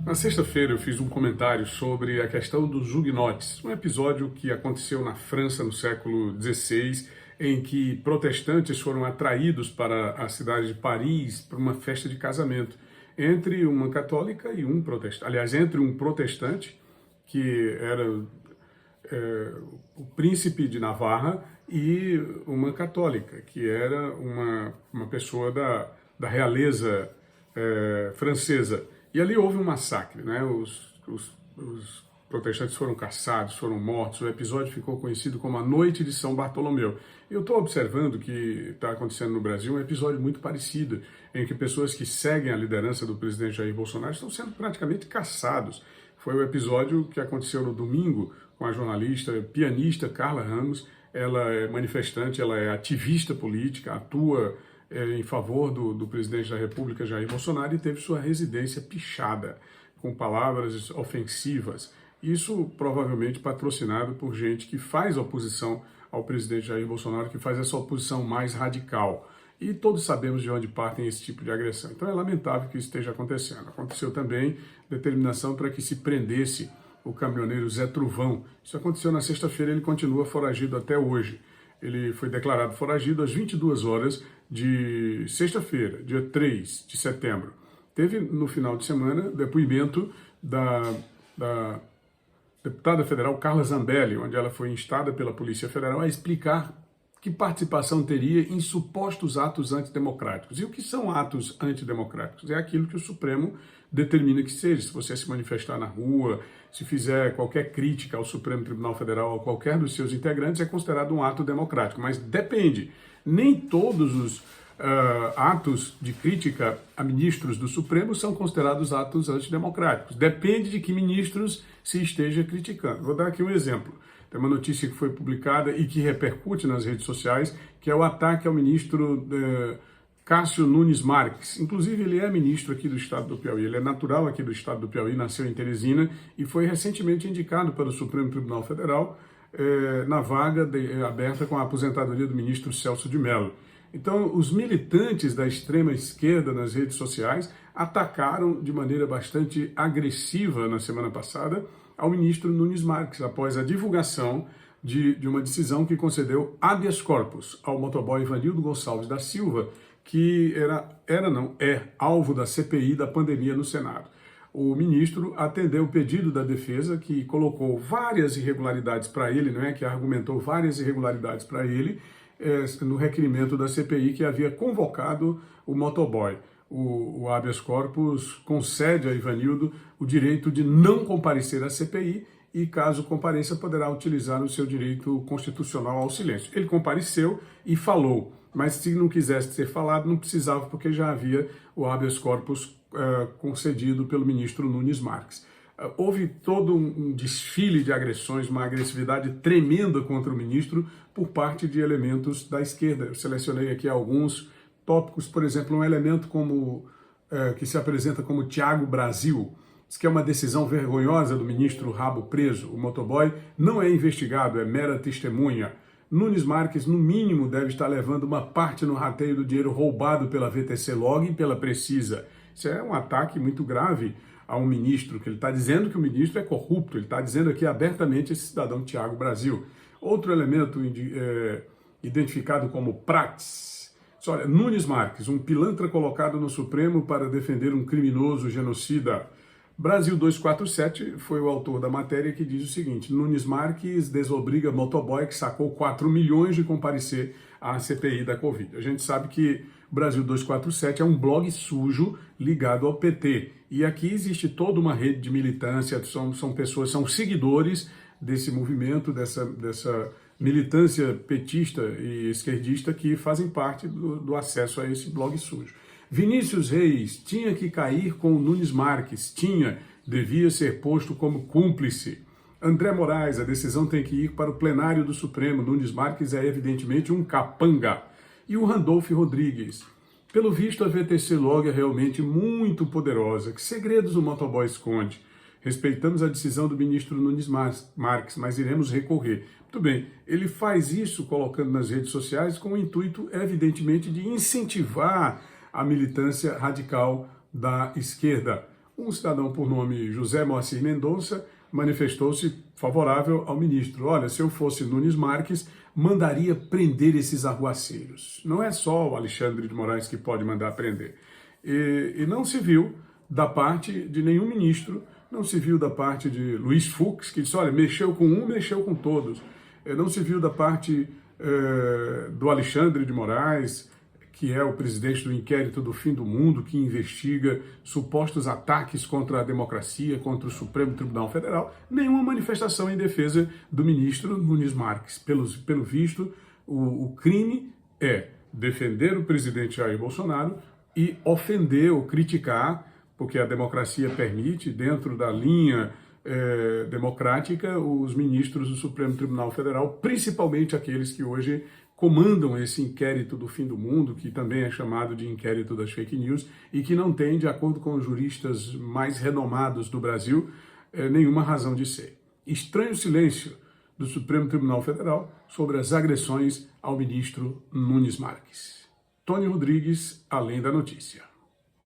Na sexta-feira eu fiz um comentário sobre a questão dos huguenotes, um episódio que aconteceu na França no século XVI, em que protestantes foram atraídos para a cidade de Paris para uma festa de casamento entre uma católica e um protestante. Aliás, entre um protestante, que era o príncipe de Navarra, e uma católica, que era uma pessoa da realeza francesa. E ali houve um massacre, né? Os protestantes foram caçados, foram mortos. O episódio ficou conhecido como a Noite de São Bartolomeu. Eu estou observando que está acontecendo no Brasil um episódio muito parecido, em que pessoas que seguem a liderança do presidente Jair Bolsonaro estão sendo praticamente caçados. Foi o episódio que aconteceu no domingo com a jornalista, pianista Carla Ramos. Ela é manifestante, ela é ativista política, atua em favor do presidente da República, Jair Bolsonaro, e teve sua residência pichada, com palavras ofensivas. Isso provavelmente patrocinado por gente que faz oposição ao presidente Jair Bolsonaro, que faz essa oposição mais radical. E todos sabemos de onde partem esse tipo de agressão. Então é lamentável que isso esteja acontecendo. Aconteceu também determinação para que se prendesse o caminhoneiro Zé Truvão. Isso aconteceu na sexta-feira, ele continua foragido até hoje. Ele foi declarado foragido às 22 horas de sexta-feira, dia 3 de setembro. Teve, no final de semana, depoimento da deputada federal Carla Zambelli, onde ela foi instada pela Polícia Federal a explicar que participação teria em supostos atos antidemocráticos. E o que são atos antidemocráticos? É aquilo que o Supremo determina que seja. Se você se manifestar na rua, se fizer qualquer crítica ao Supremo Tribunal Federal ou qualquer dos seus integrantes, é considerado um ato democrático. Mas depende. Nem todos os atos de crítica a ministros do Supremo são considerados atos antidemocráticos. Depende de que ministros se esteja criticando. Vou dar aqui um exemplo. Tem uma notícia que foi publicada e que repercute nas redes sociais, que é o ataque ao ministro Cássio Nunes Marques. Inclusive, ele é ministro aqui do estado do Piauí, ele é natural aqui do estado do Piauí, nasceu em Teresina e foi recentemente indicado para o Supremo Tribunal Federal na vaga aberta com a aposentadoria do ministro Celso de Mello. Então, os militantes da extrema esquerda nas redes sociais atacaram de maneira bastante agressiva na semana passada ao ministro Nunes Marques, após a divulgação de uma decisão que concedeu habeas corpus ao motoboy Ivanildo Gonçalves da Silva, que é alvo da CPI da pandemia no Senado. O ministro atendeu o pedido da defesa, que colocou várias irregularidades para ele, que argumentou várias irregularidades para ele, no requerimento da CPI, que havia convocado o motoboy. O habeas corpus concede a Ivanildo o direito de não comparecer à CPI e, caso compareça, poderá utilizar o seu direito constitucional ao silêncio. Ele compareceu e falou, mas se não quisesse ser falado, não precisava, porque já havia o habeas corpus concedido pelo ministro Nunes Marques. Houve todo um desfile de agressões, uma agressividade tremenda contra o ministro por parte de elementos da esquerda. Eu selecionei aqui alguns tópicos, por exemplo, um elemento que se apresenta como Thiago Brasil, diz que é uma decisão vergonhosa do ministro Rabo Preso. O motoboy não é investigado, é mera testemunha. Nunes Marques, no mínimo, deve estar levando uma parte no rateio do dinheiro roubado pela VTC Log e pela Precisa. Isso é um ataque muito grave a um ministro, que ele está dizendo que o ministro é corrupto, ele está dizendo aqui abertamente esse cidadão Thiago Brasil. Outro elemento identificado como Prats. Olha, Nunes Marques, um pilantra colocado no Supremo para defender um criminoso genocida. Brasil 247 foi o autor da matéria, que diz o seguinte: Nunes Marques desobriga motoboy que sacou 4 milhões de comparecer à CPI da Covid. A gente sabe que Brasil 247 é um blog sujo ligado ao PT. E aqui existe toda uma rede de militância, são pessoas, são seguidores desse movimento, dessa militância petista e esquerdista que fazem parte do acesso a esse blog sujo. Vinícius Reis tinha que cair com o Nunes Marques, devia ser posto como cúmplice. André Moraes, a decisão tem que ir para o plenário do Supremo, Nunes Marques é evidentemente um capanga. E o Randolph Rodrigues, pelo visto a VTC Log é realmente muito poderosa, que segredos o motoboy esconde? Respeitamos a decisão do ministro Nunes Marques, mas iremos recorrer. Muito bem, ele faz isso colocando nas redes sociais com o intuito, evidentemente, de incentivar a militância radical da esquerda. um cidadão por nome José Moacir Mendonça manifestou-se favorável ao ministro. Olha, se eu fosse Nunes Marques, mandaria prender esses arruaceiros. Não é só o Alexandre de Moraes que pode mandar prender. E não se viu da parte de nenhum ministro, não se viu da parte de Luiz Fux, que disse, olha, mexeu com um, mexeu com todos. Não se viu da parte do Alexandre de Moraes, que é o presidente do inquérito do fim do mundo, que investiga supostos ataques contra a democracia, contra o Supremo Tribunal Federal, nenhuma manifestação em defesa do ministro Nunes Marques. Pelo visto, o crime é defender o presidente Jair Bolsonaro e ofender ou criticar, porque a democracia permite, dentro da linha democrática, os ministros do Supremo Tribunal Federal, principalmente aqueles que hoje comandam esse inquérito do fim do mundo, que também é chamado de inquérito das fake news, e que não tem, de acordo com os juristas mais renomados do Brasil, nenhuma razão de ser. Estranho silêncio do Supremo Tribunal Federal sobre as agressões ao ministro Nunes Marques. Tony Rodrigues, Além da Notícia.